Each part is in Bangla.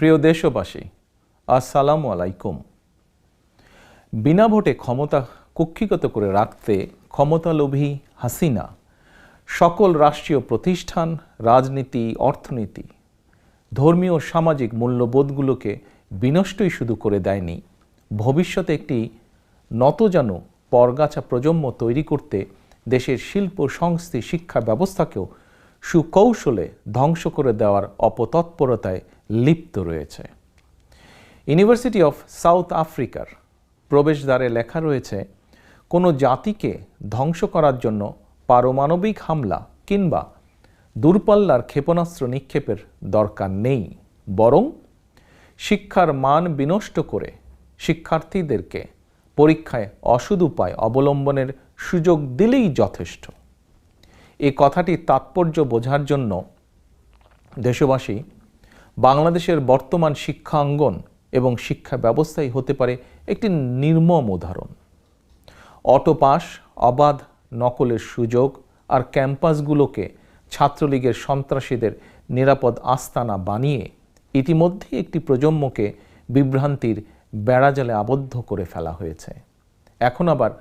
প্রিয় দেশবাসী, আসসালামু আলাইকুম। বিনা ভোটে ক্ষমতা কুক্ষিগত করে রাখতে ক্ষমতালোভী হাসিনা সকল রাষ্ট্রীয় প্রতিষ্ঠান, রাজনীতি, অর্থনীতি, ধর্মীয় ও সামাজিক মূল্যবোধগুলোকে বিনষ্টই শুধু করে দেয়নি, ভবিষ্যতে একটি নতজানু পরগাছা প্রজন্ম তৈরি করতে দেশের শিল্প, সংস্কৃতি, শিক্ষা ব্যবস্থাকেও সুকৌশলে ধ্বংস করে দেওয়ার অপতৎপরতায় লিপ্ত রয়েছে। ইউনিভার্সিটি অফ সাউথ আফ্রিকার প্রবেশদ্বারে লেখা রয়েছে, কোনো জাতিকে ধ্বংস করার জন্য পারমাণবিক হামলা কিংবা দূরপাল্লার ক্ষেপণাস্ত্র নিক্ষেপের দরকার নেই, বরং শিক্ষার মান বিনষ্ট করে শিক্ষার্থীদেরকে পরীক্ষায় অসৎ উপায় অবলম্বনের সুযোগ দিলেই যথেষ্ট। এই কথাটির তাৎপর্য বোঝার জন্য দেশবাসী বাংলাদেশের বর্তমান শিক্ষাঙ্গন এবং শিক্ষা ব্যবস্থাই হতে পারে একটি নির্মম উদাহরণ। অটো পাস, অবাধ নকলের সুযোগ আর ক্যাম্পাসগুলোকে ছাত্রলীগের সন্ত্রাসীদের নিরাপদ আস্তানা বানিয়ে ইতিমধ্যেই একটি প্রজন্মকে বিভ্রান্তির বেড়াজালে আবদ্ধ করে ফেলা হয়েছে। এখন আবার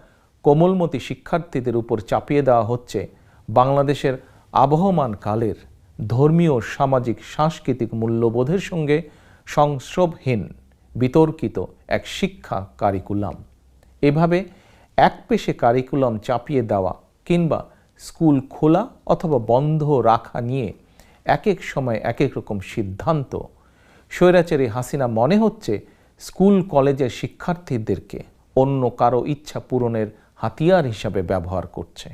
কোমলমতি শিক্ষার্থীদের উপর চাপিয়ে দেওয়া হচ্ছে বাংলাদেশের আবহমান কালের ধর্মীয়, সামাজিক, সাংস্কৃতিক মূল্যবোধের সঙ্গে সংস্রবহীন বিতর্কিত এক শিক্ষা কারিকুলাম। এভাবে একপেশে কারিকুলাম চাপিয়ে দেওয়া কিংবা স্কুল খোলা অথবা বন্ধ রাখা নিয়ে এক এক সময় এক এক রকম সিদ্ধান্ত স্বৈরাচারী হাসিনা মনে হচ্ছে স্কুল কলেজের শিক্ষার্থীদেরকে অন্য কারো ইচ্ছা পূরণের হাতিয়ার হিসাবে ব্যবহার করছে।